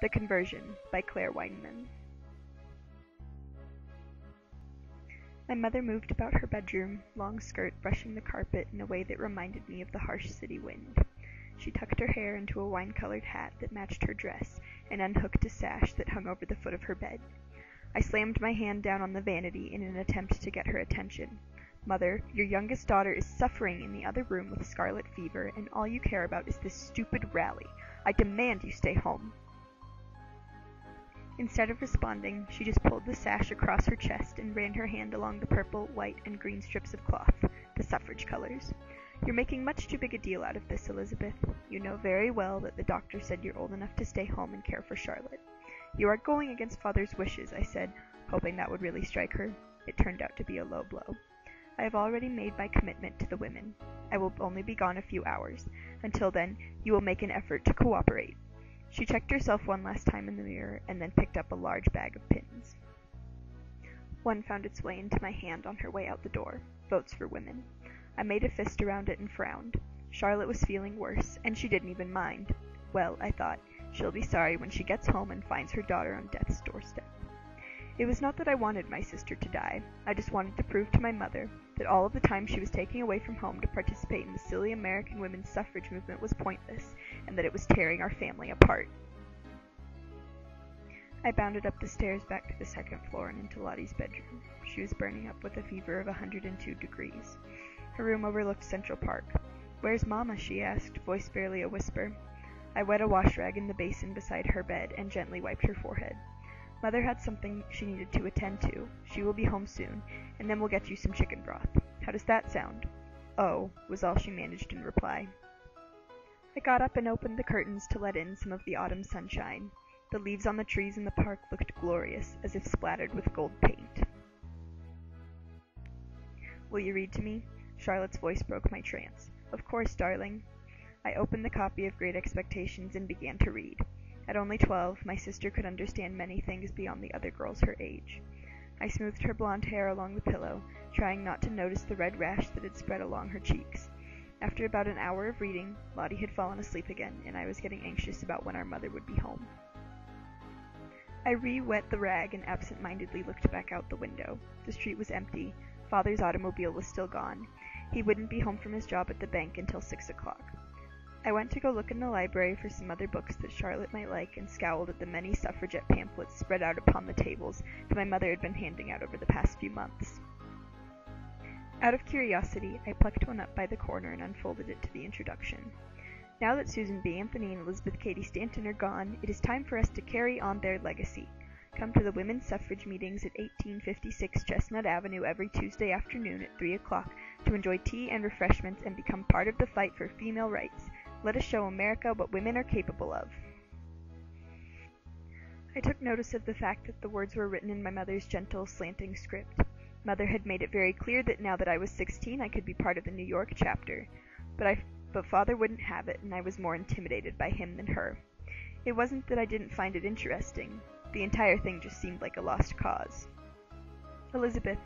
The Conversion by Wineman. My mother moved about her bedroom, long skirt brushing the carpet in a way that reminded me of the harsh city wind. She tucked her hair into a wine-colored hat that matched her dress and unhooked a sash that hung over the foot of her bed. I slammed my hand down on the vanity in an attempt to get her attention. "Mother, your youngest daughter is suffering in the other room with scarlet fever, and all you care about is this stupid rally. I demand you stay home." Instead of responding, she just pulled the sash across her chest and ran her hand along the purple, white, and green strips of cloth, the suffrage colors. "You're making much too big a deal out of this, Elizabeth. You know very well that the doctor said you're old enough to stay home and care for Charlotte." "You are going against Father's wishes," I said, hoping that would really strike her. It turned out to be a low blow. "I have already made my commitment to the women. I will only be gone a few hours. Until then, you will make an effort to cooperate." She checked herself one last time in the mirror and then picked up a large bag of pins. One found its way into my hand on her way out the door. Votes for Women. I made a fist around it and frowned. Charlotte was feeling worse, and she didn't even mind. Well, I thought, she'll be sorry when she gets home and finds her daughter on death's doorstep. It was not that I wanted my sister to die. I just wanted to prove to my mother that all of the time she was taking away from home to participate in the silly American women's suffrage movement was pointless, and that it was tearing our family apart. I bounded up the stairs back to the second floor and into Lottie's bedroom. She was burning up with a fever of 102 degrees. Her room overlooked Central Park. "Where's Mama?" she asked, voice barely a whisper. I wet a wash rag in the basin beside her bed and gently wiped her forehead. "Mother had something she needed to attend to. She will be home soon, and then we'll get you some chicken broth. How does that sound?" "Oh," was all she managed in reply. I got up and opened the curtains to let in some of the autumn sunshine. The leaves on the trees in the park looked glorious, as if splattered with gold paint. "Will you read to me?" Charlotte's voice broke my trance. "Of course, darling." I opened the copy of Great Expectations and began to read. At only 12, my sister could understand many things beyond the other girls her age. I smoothed her blonde hair along the pillow, trying not to notice the red rash that had spread along her cheeks. After about an hour of reading, Lottie had fallen asleep again, and I was getting anxious about when our mother would be home. I re-wet the rag and absent-mindedly looked back out the window. The street was empty. Father's automobile was still gone. He wouldn't be home from his job at the bank until 6 o'clock. I went to go look in the library for some other books that Charlotte might like and scowled at the many suffragette pamphlets spread out upon the tables that my mother had been handing out over the past few months. Out of curiosity, I plucked one up by the corner and unfolded it to the introduction. "Now that Susan B. Anthony and Elizabeth Cady Stanton are gone, it is time for us to carry on their legacy. Come to the women's suffrage meetings at 1856 Chestnut Avenue every Tuesday afternoon at 3 o'clock to enjoy tea and refreshments and become part of the fight for female rights. Let us show America what women are capable of." I took notice of the fact that the words were written in my mother's gentle, slanting script. Mother had made it very clear that now that I was 16 I could be part of the New York chapter, but Father wouldn't have it, and I was more intimidated by him than her. It wasn't that I didn't find it interesting. The entire thing just seemed like a lost cause. "Elizabeth,"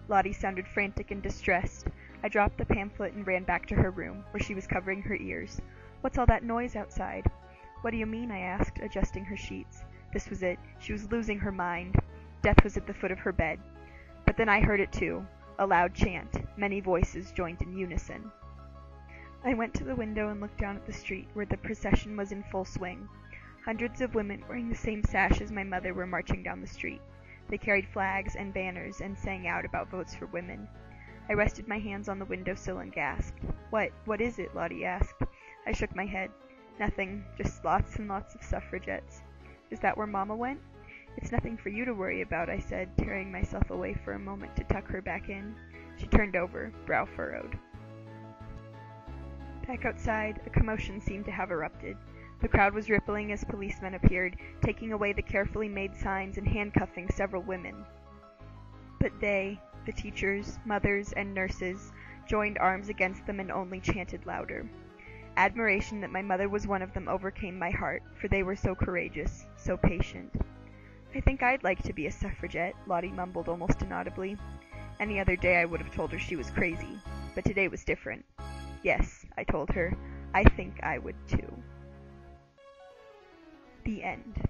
Lottie sounded frantic and distressed. I dropped the pamphlet and ran back to her room, where she was covering her ears. "What's all that noise outside?" "What do you mean?" I asked, adjusting her sheets. This was it. She was losing her mind. Death was at the foot of her bed. But then I heard it too. A loud chant. Many voices joined in unison. I went to the window and looked down at the street, where the procession was in full swing. Hundreds of women wearing the same sash as my mother were marching down the street. They carried flags and banners and sang out about votes for women. I rested my hands on the windowsill and gasped. What is it?" Lottie asked. I shook my head. "Nothing, just lots and lots of suffragettes." "Is that where Mama went?" "It's nothing for you to worry about," I said, tearing myself away for a moment to tuck her back in. She turned over, brow furrowed. Back outside, a commotion seemed to have erupted. The crowd was rippling as policemen appeared, taking away the carefully made signs and handcuffing several women. But they, the teachers, mothers, and nurses, joined arms against them and only chanted louder. Admiration that my mother was one of them overcame my heart, for they were so courageous, so patient. "I think I'd like to be a suffragette," Lottie mumbled almost inaudibly. Any other day I would have told her she was crazy, but today was different. "Yes," I told her, "I think I would too." The end.